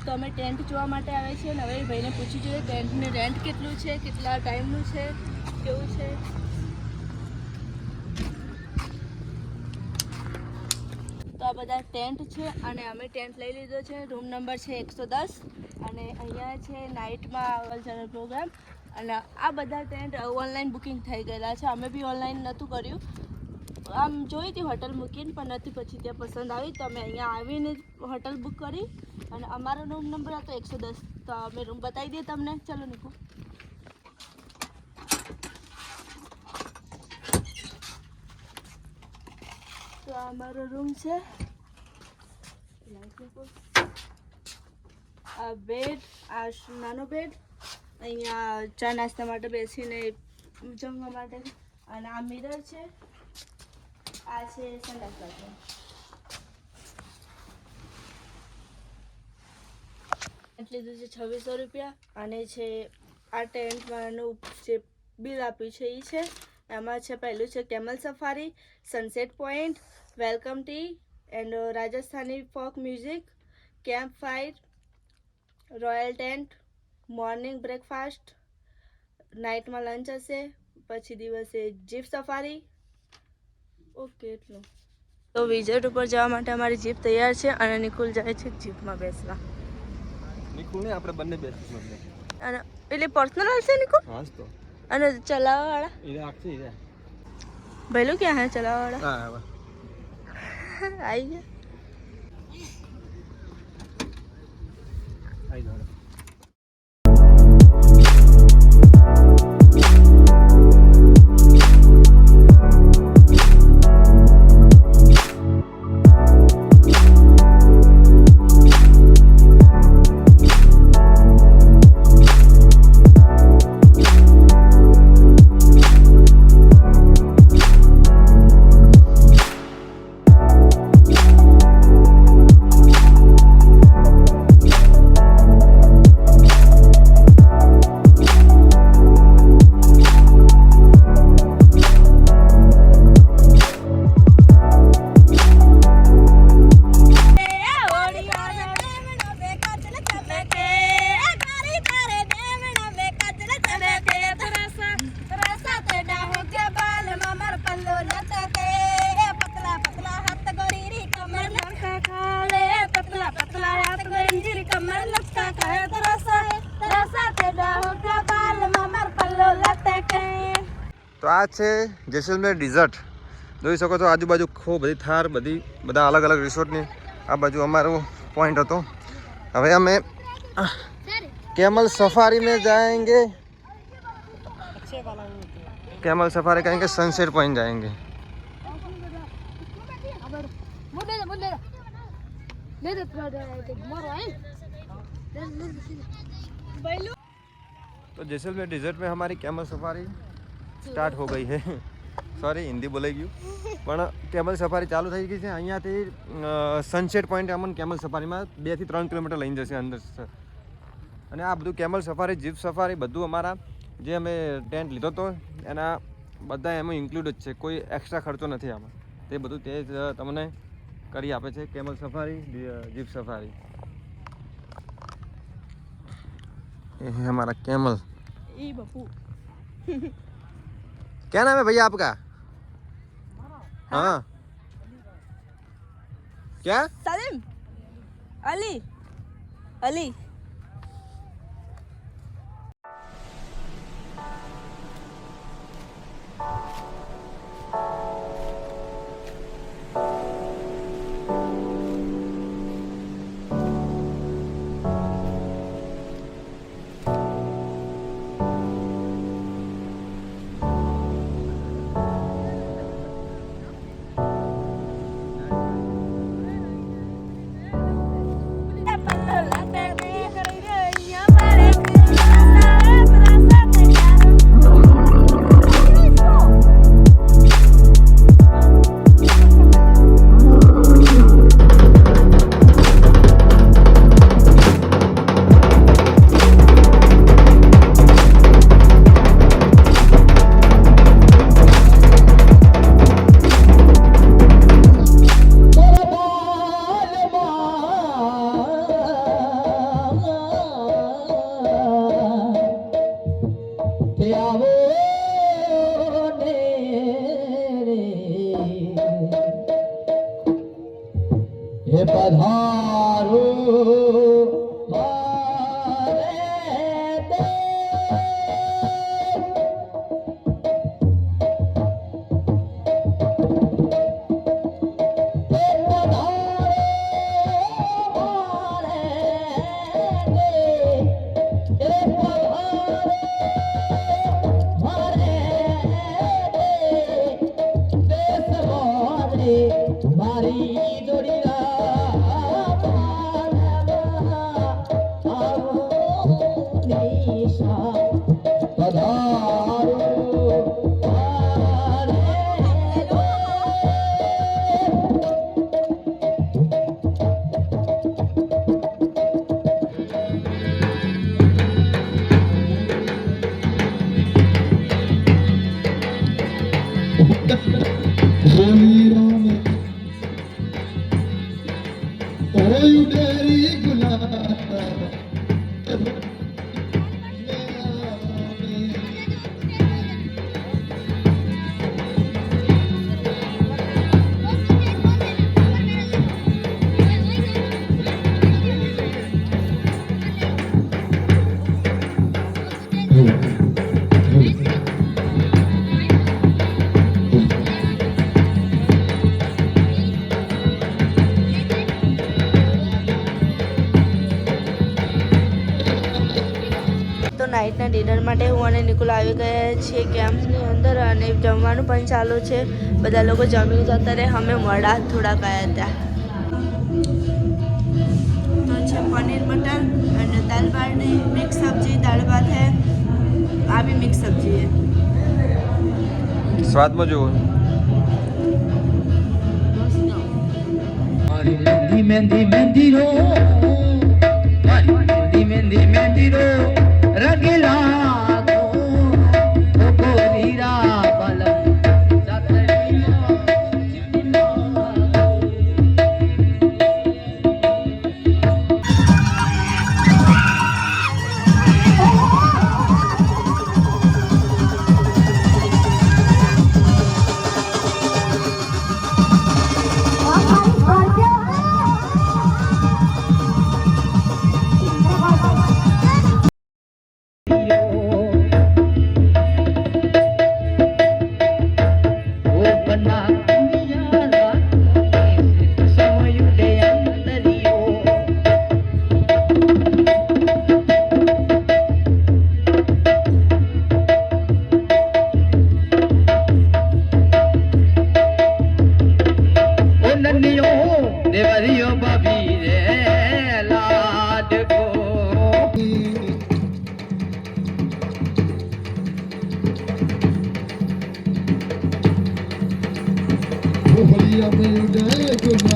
તો અમે ટેન્ટ જોવા માટે આવે છીએ અને હવે ભાઈને પૂછી જોઈએ ટેન્ટનું રેન્ટ કેટલું છે, કેટલા ટાઈમનું છે, કેવું છે. તો આ બધા ટેન્ટ છે અને અમે ટેન્ટ લઈ લીધો છે. રૂમ નંબર છે 110 અને અહીંયા છે નાઇટમાં કલ્ચરલ પ્રોગ્રામ. અને આ બધા ટેન્ટ ઓનલાઈન બુકિંગ થઈ ગયેલા છે. અમે બી ઓનલાઈન નહોતું કર્યું, આમ જોઈ હતી હોટલ મૂકીને, પણ નથી પછી ત્યાં પસંદ આવી તો અમે અહીંયા આવીને હોટલ બુક કરી. અને અમારો રૂમ નંબર હતો 110. તો અમે રૂમ બતાવી દઈએ તમને. ચલો નીકળો. તો આ અમારો રૂમ છે. આ બેડ, આ નાનો બેડ, અહીંયા ચા નાસ્તા માટે બેસીને જમવા માટે. અને આ મિરર છે. આ છે સંડાસ બાથરૂમ. લીધું છે 2600 રૂપિયા. અને છે આ ટેન્ટમાંનું જે બિલ આપ્યું છે એ છે. એમાં છે પહેલું છે camel safari, sunset point, welcome tea and Rajasthani folk music, camp fire, royal tent, morning breakfast, નાઇટમાં લંચ હશે, પછી દિવસે જીપ સફારી. ઓકે એટલું. તો વિઝિટ ઉપર જવા માટે અમારી જીપ તૈયાર છે અને નિકુલ જાય છે જીપમાં બેસવા. નિકુલ ને આપણે બંને બેસીશું. અને એટલે પર્સનલ હશે નિકુલ? હા તો. અને ચલાવવા વાળા? ઈરે આખી ઈરે. ભઈલું ક્યાં હે ચલાવવા વાળા? હા હવે. આવી ગયા. આવી જાવ. તો આ છે જેસલમેર ડિઝર્ટ. જોઈ શકો છો આજુબાજુ ખૂબ બધી થાર, બધા અલગ અલગ રિસોર્ટની. આ બાજુ અમારો પોઈન્ટ હતો. હવે અમે कैमल सफारी में जाएंगे, कैमल सफारी करेंगे, सनसेट पॉइंट जाएंगे. तो जैसलमेर डेजर्ट में हमारी कैमल सफारी स्टार्ट हो गई है. सॉरी हिंदी बोलाई गई પણ કેમલ સફારી ચાલુ થઈ ગઈ છે. અહીંયાથી સનસેટ પોઈન્ટ અમને કેમલ સફારીમાં 2 થી 3 કિલોમીટર લઈને જશે અંદર. અને આ બધું કેમલ સફારી, જીપ સફારી બધું અમારા જે અમે ટેન્ટ લીધો હતો એના બધા એમાં ઇન્ક્લુડ જ છે. કોઈ એક્સ્ટ્રા ખર્ચો નથી આમાં. તે બધું તે જ તમને કરી આપે છે. Camel safari, jeep safari. ये है हमारा कैमल. क्या नाम है भैया आपका? हाँ क्या? सलीम, अली, अली. તો નાઇટના ડિનર માટે હું અને નિકુલ આવી ગયા છીએ કેમ્પની અંદર અને જમવાનું પણ ચાલુ છે. બધા લોકો જમી જતા રહે, અમે મોડા થોડા ગયા ત્યાં. તો છે પનીર બટર અને દાલ બાટી, મિક્સ સબ્જી, દાળ ભાત है, આ भी મિક્સ સબ્જી है. સ્વાદમાં જુઓ. મહેંદી મહેંદી મહેંદી રો, મારી મહેંદી મહેંદી મહેંદી રો, રગેલા ગો ગોરીરા બલમ સાતડીનો ચિમનો. દેવરિયો ભાભી રે લાડ કો ભોલિયા મેં ઉડે